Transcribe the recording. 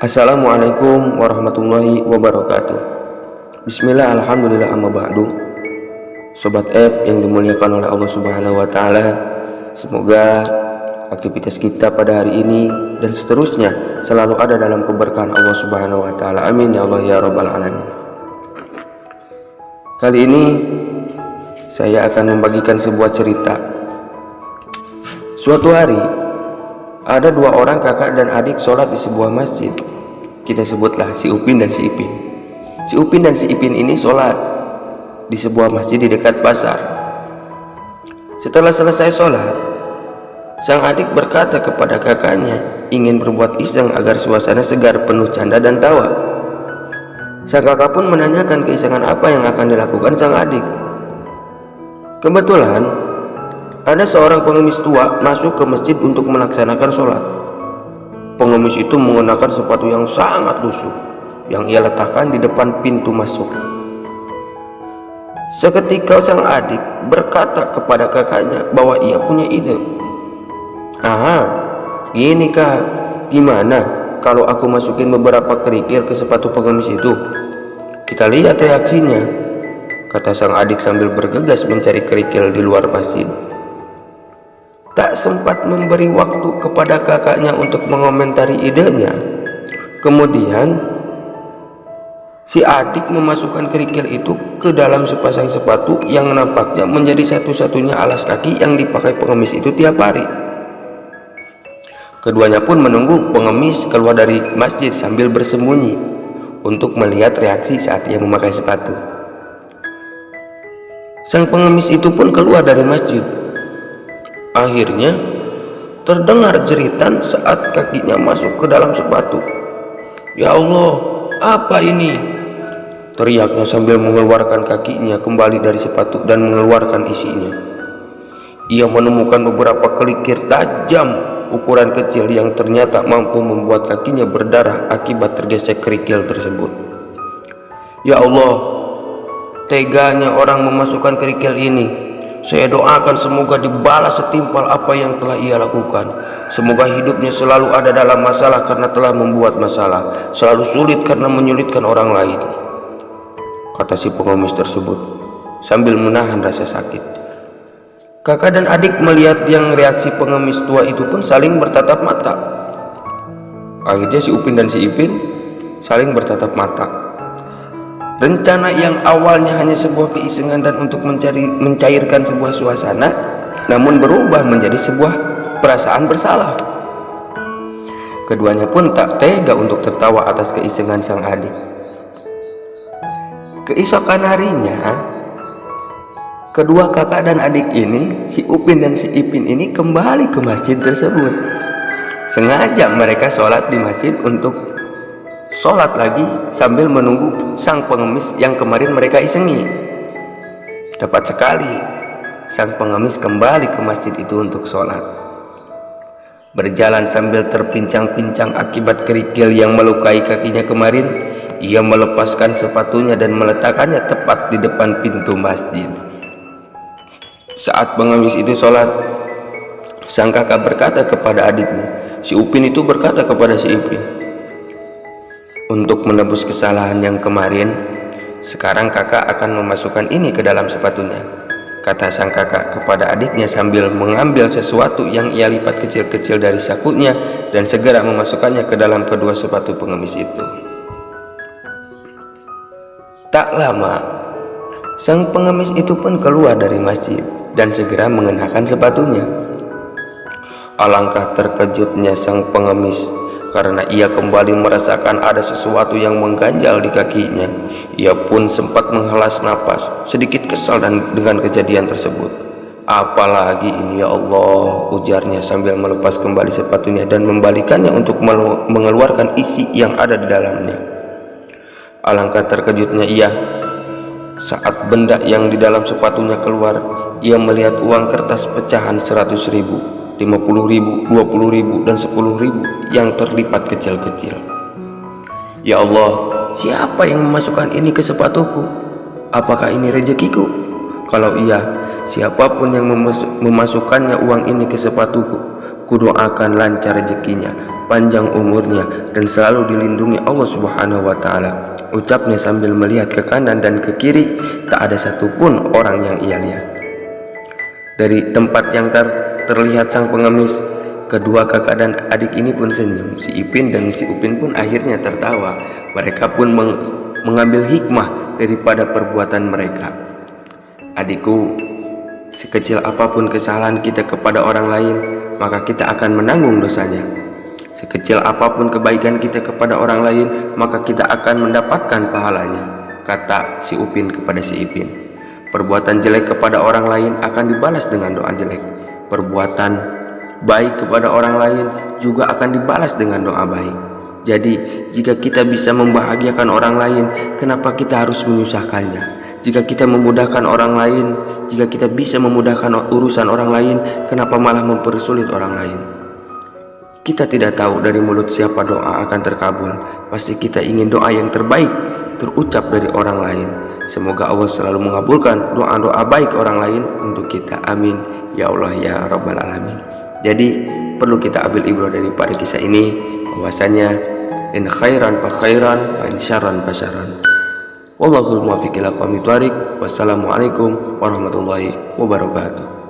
Assalamualaikum warahmatullahi wabarakatuh. Bismillah, alhamdulillah, amma ba'du. Sobat F yang dimuliakan oleh Allah Subhanahu wa taala, semoga aktivitas kita pada hari ini dan seterusnya selalu ada dalam keberkahan Allah Subhanahu wa taala. Amin ya Allah ya rabbal alamin. Kali ini saya akan membagikan sebuah cerita. Suatu hari ada dua orang kakak dan adik sholat di sebuah masjid. Kita sebutlah si Upin dan si Ipin. Si Upin dan si Ipin ini sholat di sebuah masjid di dekat pasar. Setelah selesai sholat, sang adik berkata kepada kakaknya ingin berbuat iseng agar suasana segar penuh canda dan tawa. Sang kakak pun menanyakan keisengan apa yang akan dilakukan sang adik. Kebetulan ada seorang pengemis tua masuk ke masjid untuk melaksanakan sholat. Pengemis itu mengenakan sepatu yang sangat lusuh yang ia letakkan di depan pintu masuk. Seketika sang adik berkata kepada kakaknya bahwa ia punya ide. Gini kak, gimana kalau aku masukin beberapa kerikil ke sepatu pengemis itu? Kita lihat reaksinya, kata sang adik sambil bergegas mencari kerikil di luar masjid. Tak sempat memberi waktu kepada kakaknya untuk mengomentari idenya. Kemudian si adik memasukkan kerikil itu ke dalam sepasang sepatu yang nampaknya menjadi satu-satunya alas kaki yang dipakai pengemis itu tiap hari. Keduanya pun menunggu pengemis keluar dari masjid sambil bersembunyi untuk melihat reaksi saat ia memakai sepatu. Sang pengemis itu pun keluar dari masjid. Akhirnya terdengar jeritan saat kakinya masuk ke dalam sepatu. Ya Allah, apa ini? Teriaknya sambil mengeluarkan kakinya kembali dari sepatu dan mengeluarkan isinya. Ia menemukan beberapa kerikil tajam ukuran kecil yang ternyata mampu membuat kakinya berdarah akibat tergesek kerikil tersebut. Ya Allah, teganya orang memasukkan kerikil ini. Saya doakan semoga dibalas setimpal apa yang telah ia lakukan. Semoga hidupnya selalu ada dalam masalah karena telah membuat masalah, selalu sulit karena menyulitkan orang lain, kata si pengemis tersebut sambil menahan rasa sakit. Kakak dan adik melihat yang reaksi pengemis tua itu pun saling bertatap mata. Akhirnya si Upin dan si Ipin saling bertatap mata. Rencana yang awalnya hanya sebuah keisengan dan untuk mencairkan sebuah suasana, namun berubah menjadi sebuah perasaan bersalah. Keduanya pun tak tega untuk tertawa atas keisengan sang adik. Keesokan harinya, kedua kakak dan adik ini, si Upin dan si Ipin ini kembali ke masjid tersebut. Sengaja mereka sholat di masjid untuk sholat lagi sambil menunggu sang pengemis yang kemarin mereka isengi. Tepat sekali, sang pengemis kembali ke masjid itu untuk sholat. Berjalan sambil terpincang-pincang akibat kerikil yang melukai kakinya kemarin, ia melepaskan sepatunya dan meletakkannya tepat di depan pintu masjid. Saat pengemis itu sholat, sang kakak berkata kepada adiknya. Si Upin itu berkata kepada si Ipin, untuk menebus kesalahan yang kemarin, sekarang kakak akan memasukkan ini ke dalam sepatunya, kata sang kakak kepada adiknya sambil mengambil sesuatu yang ia lipat kecil-kecil dari sakunya dan segera memasukkannya ke dalam kedua sepatu pengemis itu. Tak lama, sang pengemis itu pun keluar dari masjid dan segera mengenakan sepatunya. Alangkah terkejutnya sang pengemis karena ia kembali merasakan ada sesuatu yang mengganjal di kakinya. Ia pun sempat menghela napas, sedikit kesal dengan kejadian tersebut. Apalagi ini ya Allah, ujarnya sambil melepas kembali sepatunya dan membalikannya untuk mengeluarkan isi yang ada di dalamnya. Alangkah terkejutnya ia saat benda yang di dalam sepatunya keluar. Ia melihat uang kertas pecahan 100.000, 50.000, 20.000, dan 10.000 yang terlipat kecil-kecil. Ya Allah, siapa yang memasukkan ini ke sepatuku? Apakah ini rezekiku? Kalau iya, siapapun yang memasukkannya uang ini ke sepatuku, kudoakan lancar rezekinya, panjang umurnya, dan selalu dilindungi Allah Subhanahu wa Ta'ala. Ucapnya sambil melihat ke kanan dan ke kiri, tak ada satupun orang yang ia lihat. Dari tempat yang terlihat sang pengemis, kedua kakak dan adik ini pun senyum. Si Ipin dan si Upin pun akhirnya tertawa. Mereka pun mengambil hikmah daripada perbuatan mereka. Adikku, sekecil apapun kesalahan kita kepada orang lain, maka kita akan menanggung dosanya. Sekecil apapun kebaikan kita kepada orang lain, maka kita akan mendapatkan pahalanya, kata si Upin kepada si Ipin. Perbuatan jelek kepada orang lain akan dibalas dengan doa jelek. Perbuatan baik kepada orang lain juga akan dibalas dengan doa baik. Jadi, jika kita bisa membahagiakan orang lain, kenapa kita harus menyusahkannya? Jika kita memudahkan orang lain, jika kita bisa memudahkan urusan orang lain, kenapa malah mempersulit orang lain? Kita tidak tahu dari mulut siapa doa akan terkabul. Pasti kita ingin doa yang terbaik terucap dari orang lain. Semoga Allah selalu mengabulkan doa-doa baik orang lain untuk kita. Amin ya Allah ya Rabbal Alamin. Jadi perlu kita ambil ibrah daripada kisah ini, bahwasanya in khairan fa khairan wa in syarran fa syarran. Wallahul muwaffiq ila aqwamit thoriq. Wassalamualaikum warahmatullahi wabarakatuh.